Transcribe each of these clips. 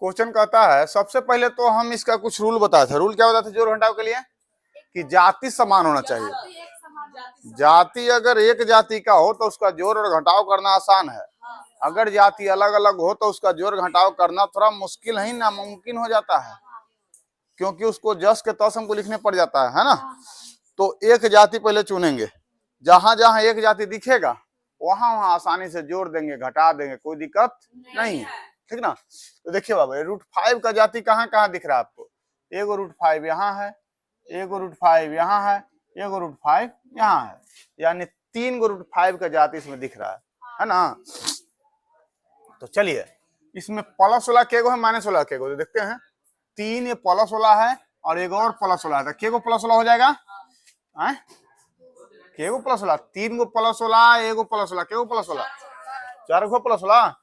Question कहता है, सबसे पहले तो हम इसका कुछ रूल बताए थे। रूल क्या बताते थे जोड़ घटाव के लिए? कि जाति समान होना चाहिए। जाति अगर एक जाति का हो तो उसका जोड़ और घटाव करना आसान है। अगर जाति अलग अलग हो तो उसका जोड़ घटाव करना थोड़ा मुश्किल ही नामुमकिन हो जाता है, क्योंकि उसको जस के तस हमको लिखने पड़ जाता है ना। तो एक जाति पहले चुनेंगे, जहां जहां एक जाति दिखेगा वहां वहां आसानी से जोड़ देंगे, घटा देंगे, कोई दिक्कत नहीं है, ठीक ना। तो देखिए बाबा, √5 का जाति कहाँ कहाँ दिख रहा है आपको? एगो √5 यहाँ है, एगो √5 यहाँ है, एगो √5 यहाँ है, यानी 3 गो √5 का जाति इसमें दिख रहा है ना। तो चलिए, इसमें प्लस वाला केगो है, माइनस वाला केगो, तो देखते हैं। 3 ये प्लस वाला है और एक और प्लस वाला है, केगो प्लस वाला हो जाएगा? केगो प्लस वाला? 3 गो प्लस वाला, एगो प्लस वाला, केगो प्लस वाला? 4 गो प्लस वाला,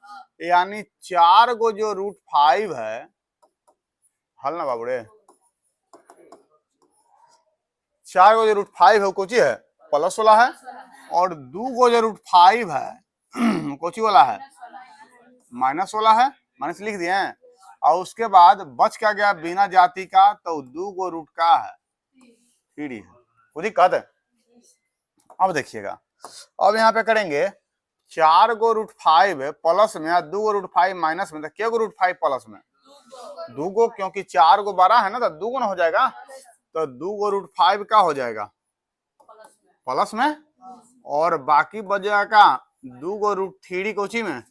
यानी 4 गो जो √5 है, हल ना बाबू रे, 4 गो जो √5 है कोची है? प्लस वाला है। और 2 गो जो √5 है कोची वाला है? माइनस वाला है, माइनस लिख दिए हैं। और उसके बाद बच क्या गया बिना जाति का? तो 2 गो रूट का है, 3 है, कोई दिक्कत है? अब देखिएगा, अब यहाँ पे करेंगे 4 गो √5 प्लस में, 2 गो √5 माइनस में, तो क्या गो √5 प्लस में? 2 गो, क्योंकि 4 गो 12 है ना, तो 2 गो ना हो जाएगा। तो 2 गो √5 का हो जाएगा प्लस में, और बाकी बचेगा का 2 गो √3 कोची में?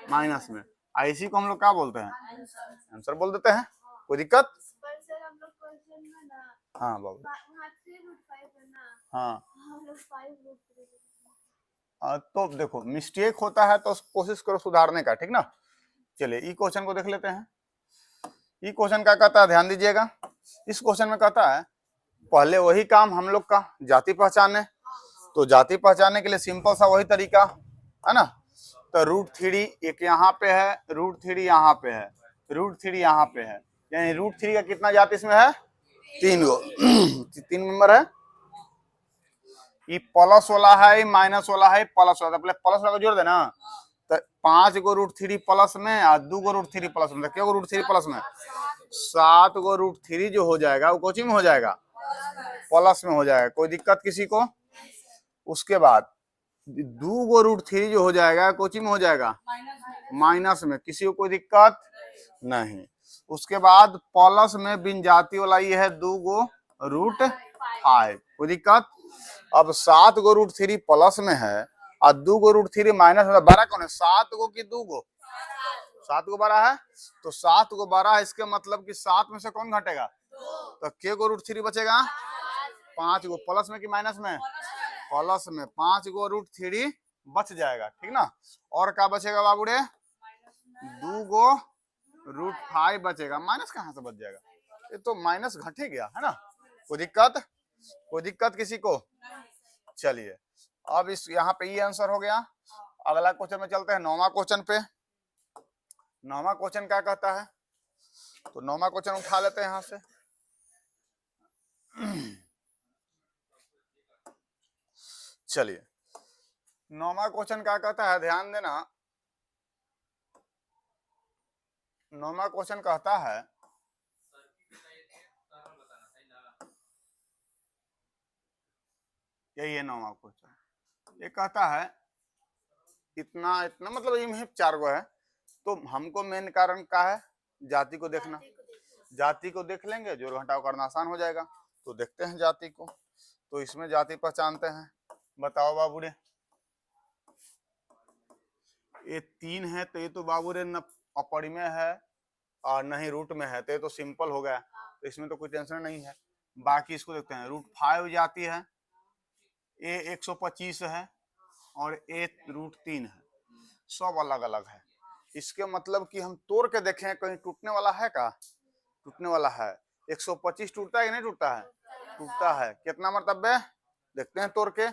माइनस में। इसी को हम लोग क्या बोलते हैं? आंसर बोल देते हैं, कोई दिक्कत? हाँ बाबू, हाँ। तो देखो, मिस्टेक होता है तो कोशिश करो सुधारने का, ठीक ना। चलिए, ई क्वेश्चन को देख लेते हैं। ई क्वेश्चन क्या कहता है, ध्यान दीजिएगा। इस क्वेश्चन में कहता है, पहले वही काम हम लोग का, जाति पहचाने। तो जाति पहचानने के लिए सिंपल सा वही तरीका है ना। तो √3 एक यहाँ पे है, √3 यहाँ पे है, √3 यहाँ पे है, यानी √3 का कितना जाति इसमें है? 3 गो 3 मेंबर है। ये प्लस वाला है, माइनस वाला है, प्लस वाला, पहले प्लस वाला को जोड़ देना। तो 5 गो √3 प्लस में और 2 गो √3 प्लस में, क्या गो √3 प्लस में? 7 गो √3 जो हो जाएगा वो कोची में हो जाएगा? प्लस में हो जाएगा, कोई दिक्कत किसी को? उसके बाद 2 गो √3 जो हो जाएगा कोची में हो जाएगा? माइनस में, किसी को कोई दिक्कत नहीं। उसके बाद प्लस में बिन जाति वाला ये है 2 गो √5, कोई दिक्कत? अब 7 गो √3 प्लस में है और 2 गो √3 माइनस में, 12 कौन है? 7 गो की 2 गो? 7 गो 12 है, तो 7 गो 12 है, इसके मतलब कि 7 में से कौन घटेगा? तो के गो √3 बचेगा? 5 गो, प्लस में कि माइनस में? प्लस में। 5 गो √3 बच जाएगा, ठीक ना। और क्या बचेगा बाबू रे? 2 गो √5 बचेगा। माइनस कहाँ से बच जाएगा? ये तो माइनस घट ही गया है ना। कोई दिक्कत? कोई दिक्कत किसी को? चलिए, अब इस यहाँ पे ये आंसर हो गया। अगला क्वेश्चन में चलते हैं, 9वां क्वेश्चन पे। 9वां क्वेश्चन क्या कहता है? तो 9वां क्वेश्चन उठा लेते हैं यहाँ से। चलिए, 9वां क्वेश्चन क्या कहता है, ध्यान देना। 9वां क्वेश्चन कहता है, यही है 9वां क्वेश्चन। ये कहता है इतना इतना, मतलब ये 4 गो है। तो हमको मेन कारण क्या है? जाति को देखना। जाति को देख लेंगे, जोड़ घटाव करना आसान हो जाएगा। तो देखते हैं जाति को। तो इसमें जाति पहचानते हैं। बताओ बाबू रे, ये 3 है, तो ये तो बाबू रे न अपरिमेय है और न ही रूट में है, तो ये तो सिंपल हो गया, तो इसमें तो कोई टेंशन नहीं है। बाकी इसको देखते हैं। √5 जाति है, ए 125 है और ए √3 है, सब अलग अलग है। इसके मतलब कि हम तोड़ के देखें, कहीं टूटने वाला है का? टूटने वाला है। 125 टूटता है कि नहीं टूटता है? टूटता है। कितना मरतबे? देखते हैं तोड़ के।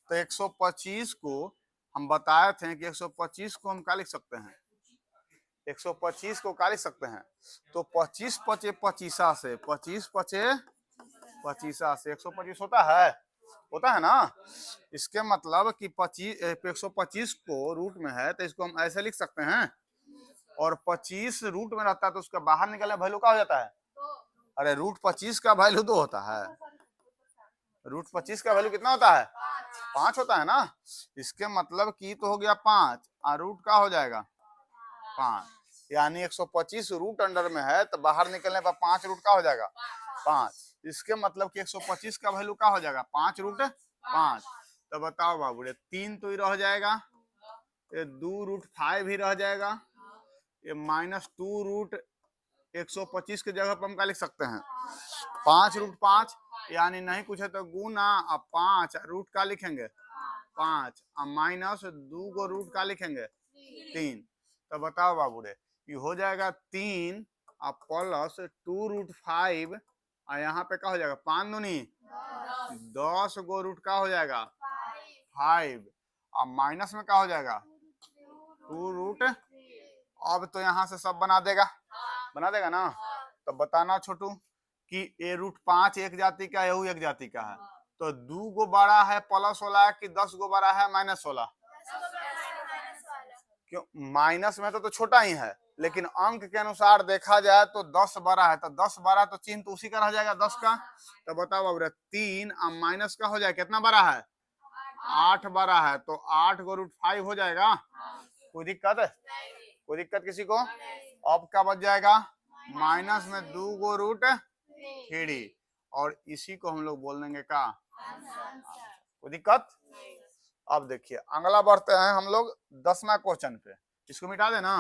तो 125 को हम बताए थे कि 125 को हम क्या लिख सकते हैं? 125 को क्या लिख सकते हैं? तो 25 पचे 25 से, 25 पचे 25 से 125 होता है ना। इसके मतलब कि 125 को रूट में है, तो इसको हम ऐसे लिख सकते हैं और 25 रूट में रहता है तो उसका बाहर निकलने वैल्यू क्या हो जाता है? अरे रूट 25 का वैल्यू 2 होता है। रूट 25 का वैल्यू कितना होता है? 5 होता है ना। इसके मतलब की तो हो गया 5 और रूट का हो जाएगा 5, यानी 125 रूट अंडर में है तो बाहर निकलने पर 5 रूट का हो जाएगा 5। इसके मतलब कि 125 का वैल्यू का हो जाएगा 5 रूट 5। तो बताओ बाबू रे 3 तो ही रह जाएगा, ये 2 रूट 5 ही रह जाएगा, ये -2 रूट 125 के जगह पर हम क्या लिख सकते हैं? 5 रूट 5, यानी नहीं कुछ है तो गुना अब 5 रूट का लिखेंगे 5 और -2 को रूट का लिखेंगे 3। तो बताओ बाबू रे ये हो जाएगा 3 और प्लस 2 रूट 5 और यहाँ पे क्या हो जाएगा 5 दूनी 10 गो रूट का हो जाएगा 5 और माइनस में क्या हो जाएगा 2 रूट। अब तो यहाँ से सब बना देगा ना। तो बताना छोटू कि ए रूट 5 एक जाति का है, एक जाति का है, तो 2 गो बड़ा है प्लस वाला कि 10 गो बड़ा है माइनस वाला? क्यों माइनस में तो छोटा ही है, लेकिन अंक के अनुसार देखा जाए तो 10 बड़ा है, तो 10 बड़ा तो चिन्ह तो उसी का रह जाएगा 10 का। तो बताओ अब 3 और माइनस का हो जाएगा कितना बड़ा है? 8 बड़ा है, तो 8 गो रूट 5 हो जाएगा। कोई दिक्कत है? कोई दिक्कत किसी को? अब क्या बच जाएगा? माइनस में 2 गो रूट 3 और इसी को हम लोग बोल देंगे का। कोई दिक्कत? अब देखिए अगला बढ़ते हैं हम लोग 10वां क्वेश्चन पे। इसको मिटा देना।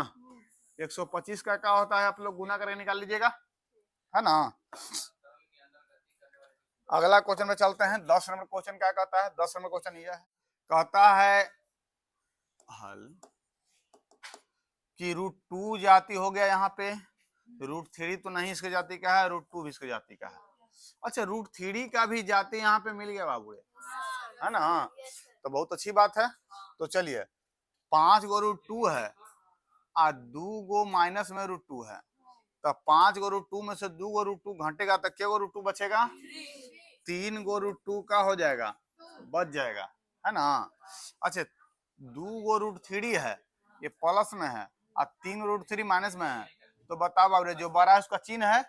125 का क्या होता है आप लोग गुना करके निकाल लीजिएगा, है ना। अगला क्वेश्चन में चलते हैं। 10 नंबर क्वेश्चन क्या कहता है? 10 नंबर क्वेश्चन ये है, कहता है हल कि रूट 2 जाति हो गया यहाँ पे, रूट 3 तो नहीं इसके जाति का है, रूट 2 भी इसके जाति का है। अच्छा रूट 3 का भी जाति यहाँ पे मिल गया बाबू, है ना, तो बहुत अच्छी बात है। तो चलिए 5 गो रूट 2 है और 2 गो माइनस में रूट 2 है, तो 5 गो रूट 2 में से 2 गो रूट 2 घटेगा तो क्या गो रूट 2 बचेगा? 3 गो रूट 2 का हो जाएगा, बच जाएगा, है ना। अच्छा 2 गो रूट 3 है, ये प्लस में है और 3 रूट 3 माइनस में है, तो बताओ बाबू जो बड़ा है उसका चिन्ह है,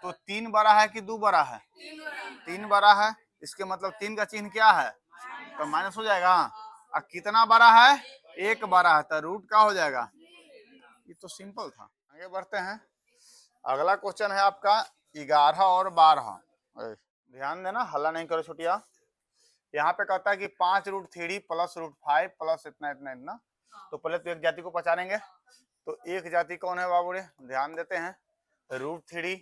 तो 3 बड़ा है कि 2 बड़ा है? 3 बड़ा है, इसके मतलब 3 का चिन्ह क्या है? तो माइनस हो जाएगा। और कितना बड़ा है? 1 बड़ा है, तो रूट का हो जाएगा। ये तो सिंपल था। आगे बढ़ते हैं। अगला क्वेश्चन है आपका 11 और 12। ध्यान देना, हल्ला नहीं करो छोटिया। यहाँ पे कहता है कि 5 रूट 3 प्लस रूट 5 प्लस इतना इतना इतना। तो पहले तो एक जाति को पहचानेंगे, तो एक जाति कौन है बाबू रे? ध्यान देते हैं, रूट 3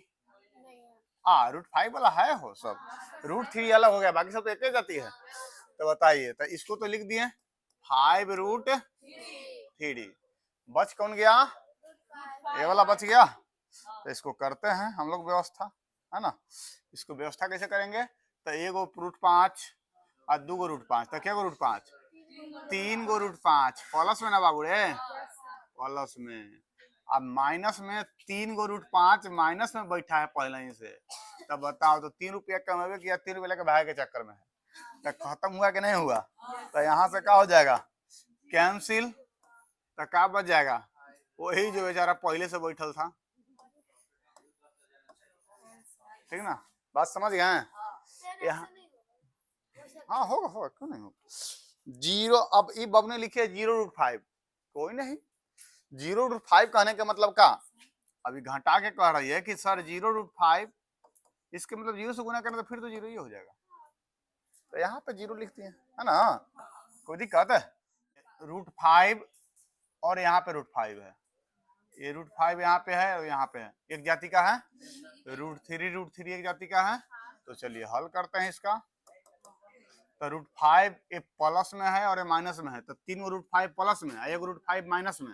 रूट 5 वाला है हो, सब रूट 3 अलग हो गया, बाकी सब तो एक ही जाति है। तो बताइए, तो इसको तो लिख दिए 5 रूट 3, बच कौन गया? ये वाला बच गया। तो इसको करते हैं हम लोग व्यवस्था, है ना। इसको व्यवस्था कैसे करेंगे? तो 1 गो रूट 5 और 2 गो रूट 5, तो क्या गो रूट 5? 3 गो रूट 5 प्लस में ना बाबू रे, प्लस में। अब माइनस में 3 गो रूट 5 माइनस में बैठा है पहले ही से, तब बताओ तो 3 रुपया कमेबे किया, 3 रुपया लेके भाग के चक्कर में है, तो खत्म हुआ कि नहीं हुआ? तो यहाँ से क्या हो जाएगा? कैंसिल। तो क्या बच जाएगा? वही जो बेचारा पहले से बैठल था। ठीक ना, बात समझ गए? यहाँ हाँ होगा क्यों नहीं होगा। 0 अब ई बब ने लिखे 0 रूट 5, कोई नहीं। 0 रूट 5 कहने का मतलब का, अभी घटा के कह रही है कि सर 0 रूट 5, इसके मतलब 0 से गुना करना तो फिर तो 0 ही हो जाएगा, तो यहाँ पे 0 लिखती है ना। कोई दिक्कत है? रूट 5 और यहाँ पे रूट 5 है, ये रूट 5 यहाँ पे है और यहाँ पे है, एक जाति का है। रूट 3 एक जाति का है। तो चलिए हल करते हैं इसका। तो रूट 5 ये प्लस में है और ये माइनस में है, तो 3 रूट 5 प्लस में है, 1 रूट 5 माइनस में।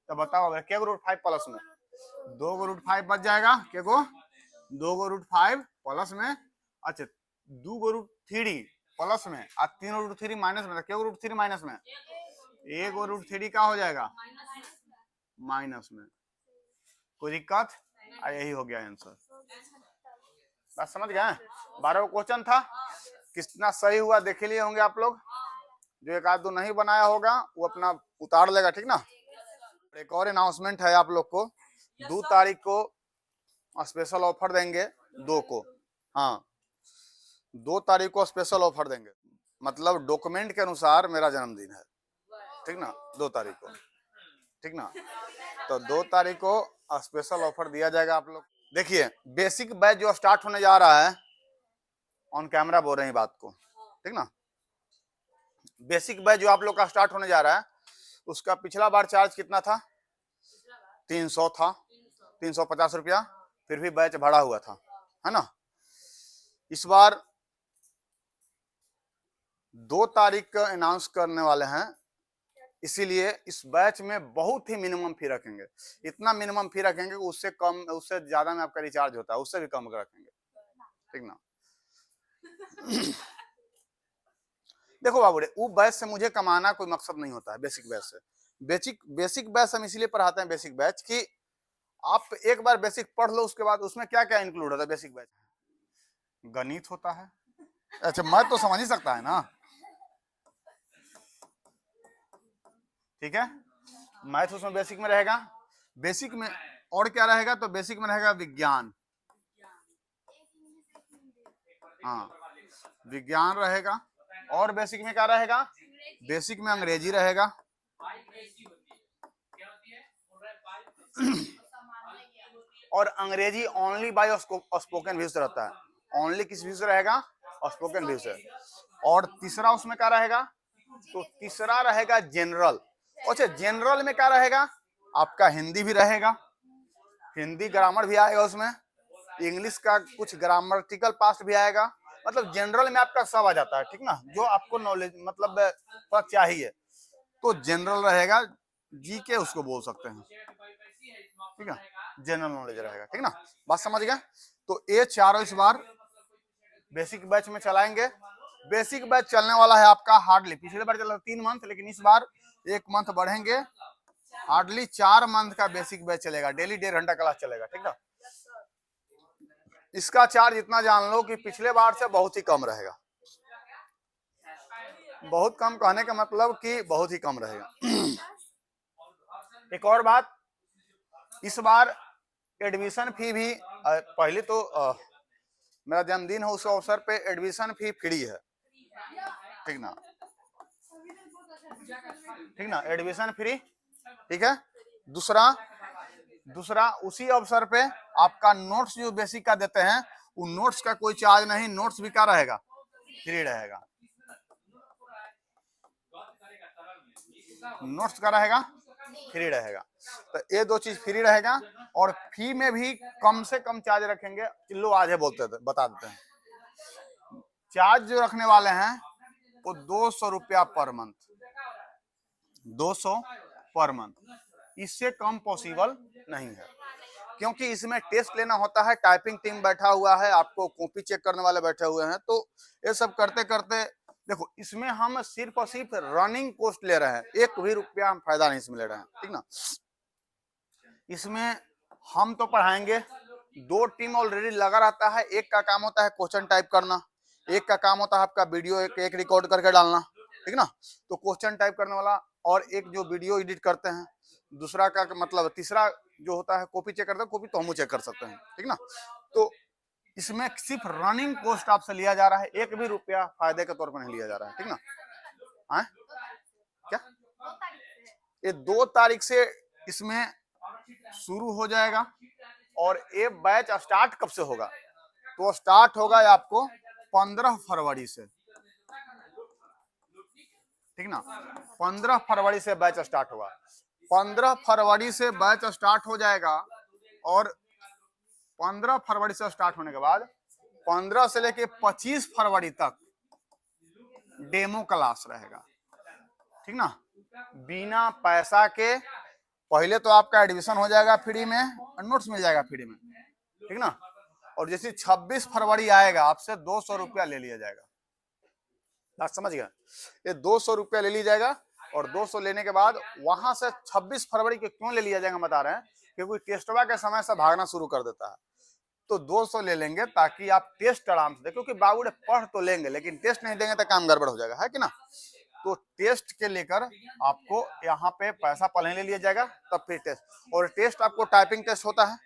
तो बताओ क्या रूट 5 प्लस में? 2 गो रूट 5 बच जाएगा, क्या गो? 2 गो रूट 5 प्लस में। अच्छा 2 गो रूट 3 प्लस में और 3 रूट 3 माइनस में, क्या रूट 3 माइनस में? 1 गो रूट 3 का हो जाएगा माइनस में। कोई दिक्कत? यही हो गया आंसर। बात समझ गए? 12 क्वेश्चन था, कितना सही हुआ देख लिए होंगे आप लोग। जो एक आध दो नहीं बनाया होगा वो अपना उतार लेगा, ठीक ना। एक और अनाउंसमेंट है आप लोग को, 2 तारीख को स्पेशल ऑफर देंगे 2 को। हाँ, 2 तारीख को स्पेशल ऑफर देंगे, मतलब डॉक्यूमेंट के अनुसार मेरा जन्मदिन है, ठीक ना, 2 तारीख को, ठीक ना। तो 2 तारीख को स्पेशल ऑफर दिया जाएगा आप लोग। देखिए बेसिक बैच जो स्टार्ट होने जा रहा है, ऑन कैमरा बोल रहे हैं बात को, ठीक ना। बेसिक बैच जो आप लोग का स्टार्ट होने जा रहा है, उसका पिछला बार चार्ज कितना था? 300 था, 350 रुपया, फिर भी बैच बढ़ा हुआ था, है ना। इस बार 2 तारीख का अनाउंस करने वाले हैं, इसीलिए इस बैच में बहुत ही मिनिमम फी रखेंगे। इतना मिनिमम फी रखेंगे कि उससे कम, उससे ज्यादा में आपका रिचार्ज होता है, उससे भी कम रखेंगे, ठीक ना। देखो बाबू, वो बैच से मुझे कमाना कोई मकसद नहीं होता है। बेसिक बैच से, बेसिक बैच हम इसीलिए पढ़ाते हैं बेसिक बैच कि आप एक बार बेसिक पढ़ लो, उसके बाद उसमें क्या क्या इंक्लूड होता है बेसिक बैच। गणित होता है, अच्छा मैं तो समझ ही सकता है ना, ठीक है। मैथ उसमें बेसिक में रहेगा। बेसिक में और क्या रहेगा? तो बेसिक में रहेगा विज्ञान, हाँ विज्ञान रहेगा। और बेसिक में क्या रहेगा? बेसिक में अंग्रेजी रहेगा, और अंग्रेजी ओनली बाय स्पोकन व्यू से रहता है। ओनली किस व्यू से रहेगा? स्पोकन व्यू से। और तीसरा उसमें क्या रहेगा? तो तीसरा रहेगा जनरल। अच्छा, जनरल में क्या रहेगा? आपका हिंदी भी रहेगा, हिंदी ग्रामर भी आएगा उसमें, इंग्लिश का कुछ ग्रामटिकल पास्ट भी आएगा। मतलब जनरल में आपका सब आ जाता है, ठीक ना, जो आपको नॉलेज मतलब थोड़ा चाहिए। तो जनरल रहेगा, जी के उसको बोल सकते हैं, ठीक है, जनरल नॉलेज रहेगा, ठीक ना। बात समझ गए? तो ये चारों इस बार बेसिक बैच में चलाएंगे। बेसिक बैच चलने वाला है आपका हार्डली, पिछले बार चला 3 मंथ, लेकिन इस बार 1 मंथ बढ़ेंगे, हार्डली 4 मंथ का बेसिक बैच चलेगा। डेली 1.5 घंटा क्लास चलेगा, ठीक ना। इसका चार्ज इतना जान लो कि पिछले बार से बहुत ही कम रहेगा। बहुत कम कहने का मतलब कि बहुत ही कम रहेगा। एक और बात, इस बार एडमिशन फी भी पहले तो मेरा जन्मदिन है, उस अवसर पे एडमिशन फी फ्री है, ठीक ना, ठीक ना, एडमिशन फ्री, ठीक है। दूसरा उसी अवसर पे आपका नोट्स जो बेसिक का देते हैं, उन नोट्स का कोई चार्ज नहीं, नोट्स भी क्या रहेगा? फ्री रहेगा। नोट्स का रहेगा, फ्री रहेगा। तो ये 2 चीज फ्री रहेगा। और फी में भी कम से कम चार्ज रखेंगे, किलो आज है बोलते थे, बता देते हैं। चार्ज जो रखने वाले हैं वो 200 रुपया पर मंथ, 200 पर मंथ, इससे कम पॉसिबल नहीं है, क्योंकि इसमें टेस्ट लेना होता है, टाइपिंग टीम बैठा हुआ है, आपको कॉपी चेक करने वाले बैठे हुए हैं। तो ये सब करते करते देखो, इसमें हम सिर्फ और सिर्फ रनिंग कॉस्ट ले रहे हैं, 1 भी रुपया हम फायदा नहीं इसमें ले रहे हैं, ठीक ना। इसमें हम तो पढ़ाएंगे, 2 टीम ऑलरेडी लगा रहता है। एक का काम होता है क्वेश्चन टाइप करना, एक का काम होता है आपका वीडियो एक रिकॉर्ड करके डालना, ठीक ना। तो क्वेश्चन टाइप करने वाला, और एक जो वीडियो एडिट करते हैं, दूसरा का मतलब तीसरा जो होता है कॉपी चेक करते हैं, कॉपी तो हम चेक कर सकते हैं, ठीक ना। तो इसमें सिर्फ रनिंग कॉस्ट आपसे लिया जा रहा है, 1 भी रुपया फायदे के तौर पर नहीं लिया जा रहा है, ठीक ना। हाँ क्या, ये 2 तारीख से इसमें शुरू हो जाएगा। और ये बैच स्टार्ट कब से होगा? तो स्टार्ट होगा आपको 15 फरवरी से, ठीक ना। 15 फरवरी से बैच स्टार्ट होगा। 15 फरवरी से बैच स्टार्ट हो जाएगा। और 15 फरवरी से स्टार्ट होने के बाद 15 से लेके 25 फरवरी तक डेमो क्लास रहेगा, ठीक ना, बिना पैसा के। पहले तो आपका एडमिशन हो जाएगा फ्री में, नोट्स मिल जाएगा फ्री में, ठीक ना। और जैसे 26 फरवरी आएगा, आपसे 200 रुपया ले लिया जाएगा। बात समझ गया? ये 200 रुपया ले लिया जाएगा। और 200 लेने के बाद वहां से 26 फरवरी के क्यों ले लिया जाएगा बता रहे हैं, क्योंकि टेस्टवा के समय से भागना शुरू कर देता है। तो 200 ले लेंगे ताकि आप टेस्ट आराम से दे, क्योंकि बाबू पढ़ तो लेंगे लेकिन टेस्ट नहीं देंगे तो काम गड़बड़ हो जाएगा, है कि ना। तो टेस्ट के लेकर आपको यहाँ पे पैसा पहले ले लिया जाएगा, तब फिर टेस्ट। और टेस्ट आपको टाइपिंग टेस्ट होता है,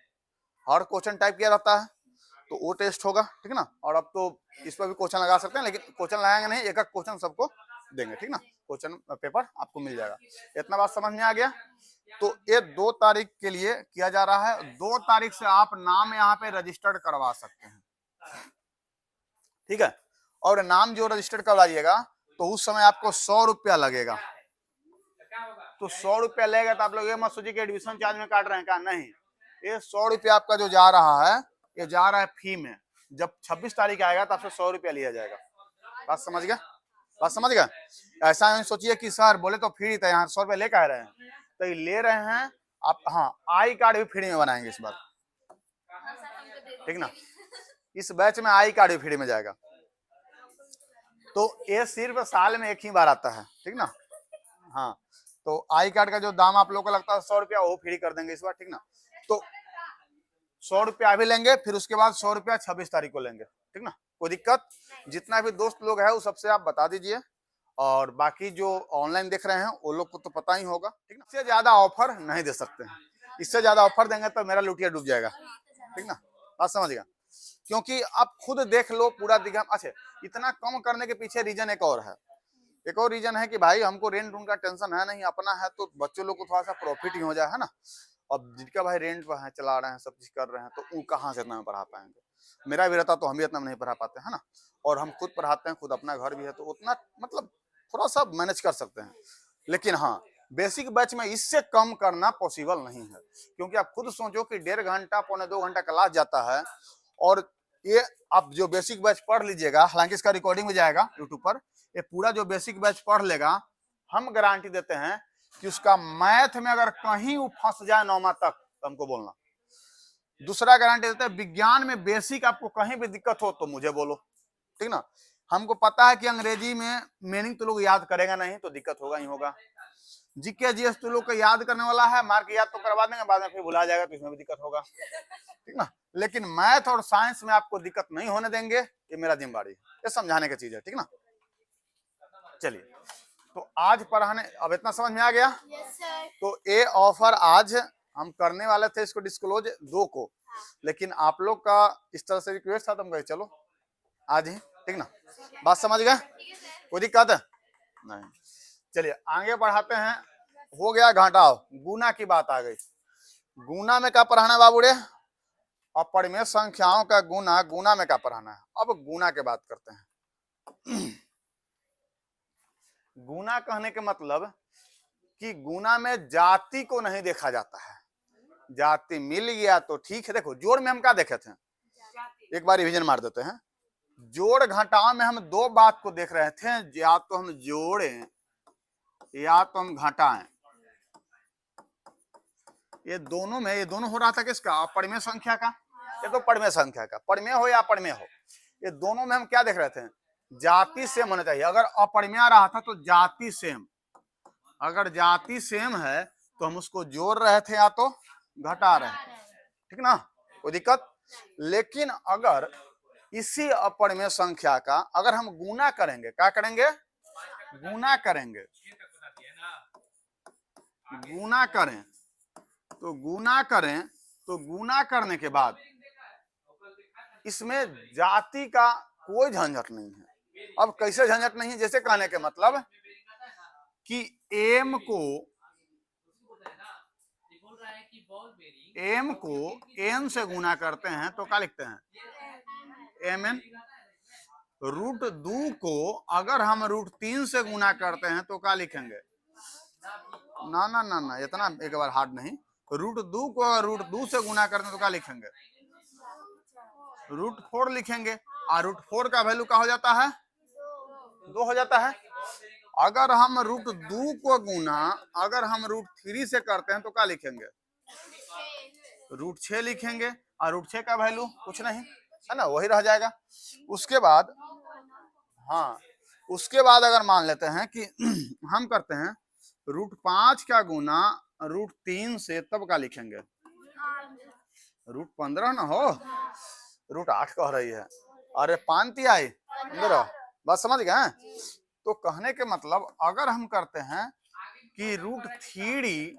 हर क्वेश्चन टाइप किया रहता है, तो वो टेस्ट होगा, ठीक है ना। और अब तो इस पर भी क्वेश्चन लगा सकते हैं, लेकिन क्वेश्चन लगाएंगे नहीं, एक एक क्वेश्चन सबको देंगे, ठीक ना। क्वेश्चन पेपर आपको मिल जाएगा। इतना बात समझ में आ गया। तो ये 2 तारीख के लिए किया जा रहा है। 2 तारीख से आप नाम यहाँ पे रजिस्टर्ड करवा सकते हैं, ठीक है। और नाम जो रजिस्टर्ड करवाइएगा तो उस समय आपको 100 रुपया लगेगा। तो 100 रुपया लगेगा, तो आप लोग ये मत सोचिए कि एडमिशन चार्ज में काट रहे हैं, क्या नहीं, ये 100 रुपया आपका जो जा रहा है, ये जा रहा है फी में। जब 26 तारीख आएगा तब से 100 रुपया लिया जाएगा। बात समझ गया, बात समझ गया। ऐसा नहीं सोचिए कि सर बोले तो फ्री था, यहाँ 100 रुपया लेकर आ रहे हैं, तो ये ले रहे हैं आप। हाँ, आई कार्ड भी फ्री में बनाएंगे इस बार, ठीक ना। इस बैच में आई कार्ड भी फ्री में जाएगा। तो ये सिर्फ साल में एक ही बार आता है, ठीक ना। हाँ, तो आई कार्ड का जो दाम आप लोगों को लगता है 100 रुपया, वो फ्री कर देंगे इस बार, ठीक ना। तो 100 रुपया अभी लेंगे, फिर उसके बाद 100 रुपया 26 तारीख को लेंगे, ठीक ना। कोई दिक्कत, जितना भी दोस्त लोग है वो सबसे आप बता दीजिए। और बाकी जो ऑनलाइन देख रहे हैं वो लोग को तो पता ही होगा, ठीक ना। इससे ज्यादा ऑफर नहीं दे सकते हैं, इससे ज्यादा ऑफर देंगे तो मेरा लुटिया डूब जाएगा, ठीक ना। बात समझ गया। क्योंकि आप खुद देख लो पूरा दिखा। अच्छा, इतना कम करने के पीछे रीजन एक और है। एक और रीजन है कि भाई हमको रेंट रूम का टेंशन है नहीं, अपना है तो बच्चों लोग को थोड़ा सा प्रॉफिट ही हो जाए, है ना। अब जिनका भाई रेंट पर है, चला रहे हैं, सब चीज कर रहे हैं, तो वो कहाँ से इतना में पढ़ा पाएंगे। मेरा भी रहता तो हम भी इतना में नहीं पढ़ा पाते, है ना। और हम खुद पढ़ाते हैं, खुद अपना घर भी है, तो उतना मतलब थोड़ा सा मैनेज कर सकते हैं। लेकिन हाँ, बेसिक बैच में इससे कम करना पॉसिबल नहीं है। क्योंकि आप खुद सोचो कि 1.5 घंटा 1.25 घंटा क्लास जाता है, और ये आप जो बेसिक बैच पढ़ लीजिएगा, हालांकि इसका रिकॉर्डिंग में जाएगा यूट्यूब पर, ये पूरा जो बेसिक बैच पढ़ लेगा, हम गारंटी देते हैं कि उसका मैथ में अगर कहीं वो फंस जाए 9वां तक, तो हमको बोलना। दूसरा गारंटी देते हैं, विज्ञान में बेसिक आपको कहीं भी दिक्कत हो तो मुझे बोलो, ठीक ना। हमको पता है कि अंग्रेजी में मीनिंग तो लोग याद करेगा नहीं, तो दिक्कत होगा ही होगा। जीके जीएस तो लोग को याद करने वाला है, मार्क याद तो करवा देंगे, बाद में फिर भुला जाएगा, तो इसमें भी दिक्कत होगा, ठीक ना। लेकिन मैथ और साइंस में आपको दिक्कत नहीं होने देंगे, ये मेरा जिम्मेदारी है, ये समझाने की चीज है, ठीक ना। चलिए, तो आज पढ़ाने, अब इतना समझ में आ गया। तो ये ऑफर आज हम करने वाले थे, इसको डिस्क्लोज 2 को, लेकिन आप लोग का इस तरह से रिक्वेस्ट था तो हम कहे चलो आज ही, ठीक ना। बात समझ गए, कोई दिक्कत है नहीं। चलिए आगे बढ़ाते हैं। हो गया घटाव, गुना की बात आ गई। गुना में क्या पढ़ाना बाबू रे? अपरिमेय संख्याओं का गुना, गुना में क्या पढ़ाना है। अब गुना के बात करते हैं। गुना कहने के मतलब कि गुना में जाति को नहीं देखा जाता है। जाति मिल गया तो ठीक है। देखो जोड़ में हम क्या देखे थे, एक बार रिवीजन मार देते हैं। जोड़ घटाव में हम 2 बात को देख रहे थे, या तो हम जोड़ें या तो हम घटाएं। ये दोनों में, ये दोनों हो रहा था किसका? अपरिमेय संख्या का। ये तो परिमेय संख्या का, परिमेय हो या अपरिमेय हो, ये दोनों में हम क्या देख रहे थे? जाति सेम होना चाहिए। अगर अपरिमेय रहा था तो जाति सेम, अगर जाति सेम है तो हम उसको जोड़ रहे थे या तो घटा रहे हैं, ठीक ना, कोई दिक्कत। लेकिन अगर इसी अपरिमेय संख्या का अगर हम गुना करेंगे, क्या करेंगे? गुना करेंगे, गुना करें तो गुना करें तो गुना करने के बाद इसमें जाति का कोई झंझट नहीं है। अब कैसे झंझट नहीं है? जैसे कहने के मतलब कि एम को एन से गुना करते हैं तो क्या लिखते हैं? M N. √2 को अगर हम √3 से गुना करते हैं तो क्या लिखेंगे? ना ना ना ना, इतना एक बार हार्ड नहीं। √2 को अगर √2 से गुना करते हैं तो क्या लिखेंगे? √4 लिखेंगे। और √4 का वैल्यू क्या हो जाता है? 2 हो जाता है। अगर हम √2 को गुना अगर हम √3 से करते हैं तो क्या लिखेंगे? √6 लिखेंगे। और √6 का वैल्यू कुछ नहीं है ना, वही रह जाएगा। उसके बाद हाँ, उसके बाद अगर मान लेते हैं कि हम करते हैं √5 का गुना √3 से, तब क्या लिखेंगे? √15 ना हो, √8 कह रही है। अरे 5 आई, बस समझ गए। तो कहने के मतलब अगर हम करते हैं कि √3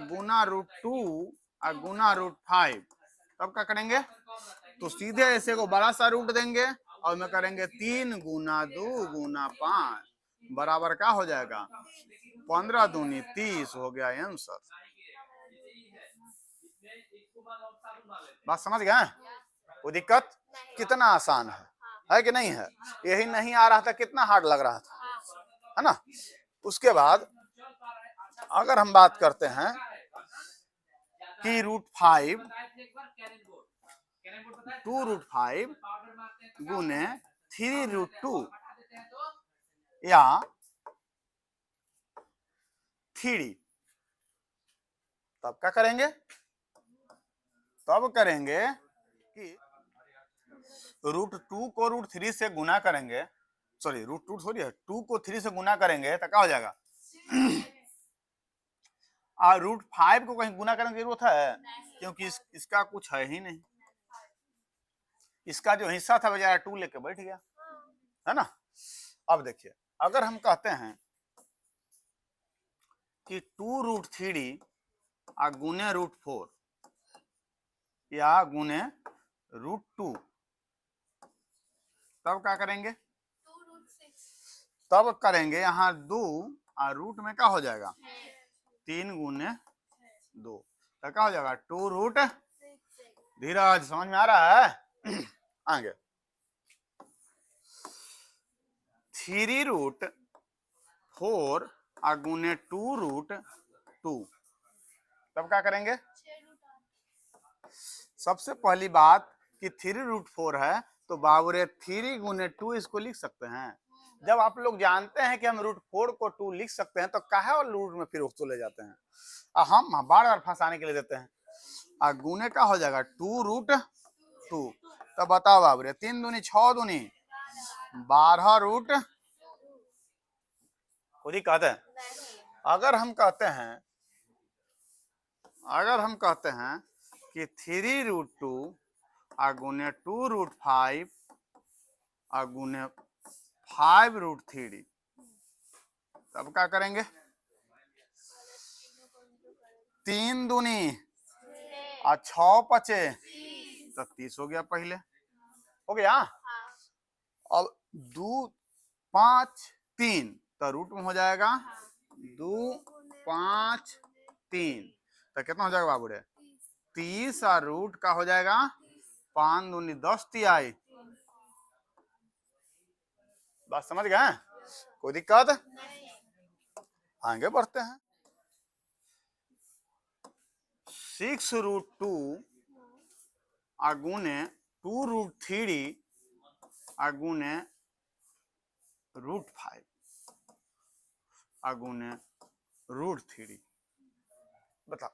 गुना √2 गुना √5, तब क्या करेंगे? तो सीधे ऐसे को बड़ा सा रूट देंगे और में करेंगे 3 गुना 2 गुना 5 बराबर क्या हो जाएगा? 15 दूनी 30 हो गया आंसर। बात समझ गए? कोई दिक्कत? कितना आसान है कि नहीं है? यही नहीं आ रहा था, कितना हार्ड लग रहा था, है ना? उसके बाद अगर हम बात करते हैं कि √5 2√5 गुने 3√2 या 3, तब क्या करेंगे? तब करेंगे कि √2 को √3 से गुना करेंगे, सॉरी √2 थोड़ी है, 2 को 3 से गुना करेंगे तो क्या हो जाएगा? और √5 को कहीं गुना करने की जरूरत है? क्योंकि इसका कुछ है ही नहीं, इसका जो हिस्सा था बेचारा 2 लेके बैठ गया, है ना? अब देखिए, अगर हम कहते हैं कि 2√3 गुने √4 या गुने √2, तब क्या करेंगे? तब करेंगे यहाँ 2 और रूट में क्या हो जाएगा? 3 गुने 2, तो क्या हो जाएगा? 2√। धीरज समझ में आ रहा है? आगे 3√4 गुने 2√2, तब क्या करेंगे? सबसे पहली बात कि 3√4 है तो बाबूरे 3 गुने 2 इसको लिख सकते हैं। जब आप लोग जानते हैं कि हम √4 को 2 लिख सकते हैं तो काहे और रूट में फिर उसको ले जाते हैं? हम बार बार फंसाने के लिए देते हैं। गुने का हो जाएगा 2√2, तो बताओ बाबूरे 3 दूनी 6 दूनी 12 खुद ही कहते हैं। अगर हम कहते हैं कि 3√2 गुने 2√5 गुने 5√3, तब क्या करेंगे? 3 दूनी और 6 पचे तो 30 हो गया, पहले हो गया। अब 2 5 3 तो रूट में हो जाएगा 2 5 3, तो कितना हो जाएगा बाबू रे? 30 और रूट का हो जाएगा 5 दूनी 10 तिहाई। बात समझ गए? कोई दिक्कत? आगे बढ़ते हैं। 6√2 गुने 2√3 गुने √5 गुने √3, बताओ।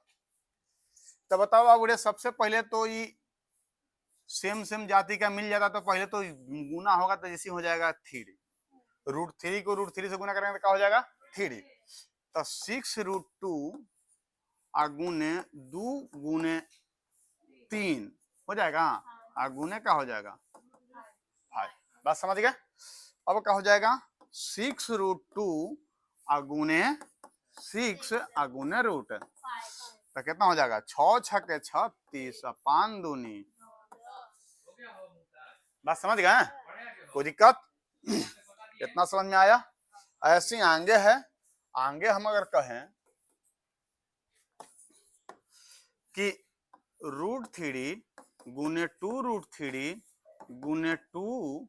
तो बताओ बाबू, सबसे पहले तो ये सेम जाति का मिल जाता तो पहले तो गुना होगा तो जैसे हो जाएगा 3, √3 को √3 से गुना करेंगे तो क्या हो जाएगा? 3। तो 6√2 गुने 2 गुने 3 हो जाएगा, गुने का हो जाएगा 5। बात समझ गए? अब क्या हो जाएगा? 6√2 गुने 6 गुने रूट, तो कितना हो जाएगा? 6 छके 36 5 दूनी। बात समझ गए? कोई दिक्कत? कितना समझ में आया? ऐसी आगे है। आगे हम अगर कहें कि √3 गुने 2√3 गुने 2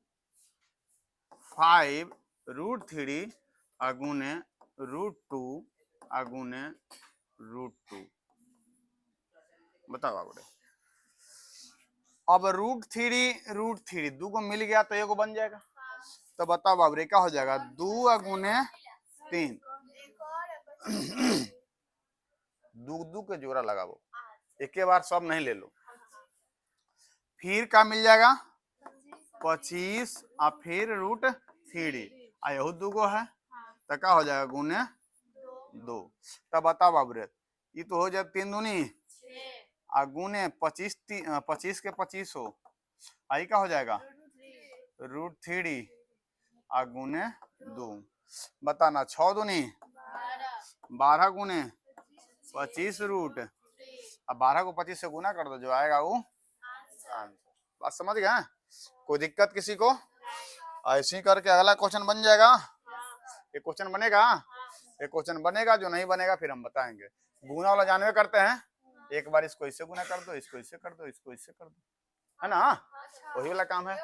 5√3 गुने √2 गुने √2, बताओ बाबू। अब √3 दो को मिल गया तो एगो बन जाएगा, तो बताओ बाबू क्या हो जाएगा? 2 गुने 3 दो के जोड़ा लगाओ, एक के बार सब नहीं ले लो। फिर क्या मिल जाएगा? 25 और फिर √3 यहू 2 गो है तो क्या हो जाएगा? गुने 2। तब बताओ बाबू रे, ये तो हो जाए 3 दूनी गुने 25 के 25 हो, आई क्या हो जाएगा? √3 गुने 2। बताना 6 दूनी 12 गुने 25 रूट। अब 12 को 25 से गुना कर दो, जो आएगा वो आंसर। बात समझ गए? कोई दिक्कत किसी को? ऐसे ही करके अगला क्वेश्चन बन जाएगा। ये क्वेश्चन बनेगा, ये क्वेश्चन बनेगा, जो नहीं बनेगा फिर हम बताएंगे। गुना वाला जानवे करते हैं, एक बार इसको इससे गुना कर दो, इसको इससे कर दो, इसको इससे कर दो, है ना? वही वाला काम है।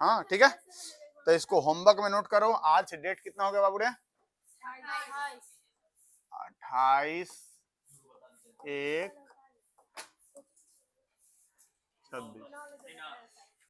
हाँ ठीक है, तो इसको होमवर्क में नोट करो। आज डेट कितना हो गया बाबू रे? 28/1/26।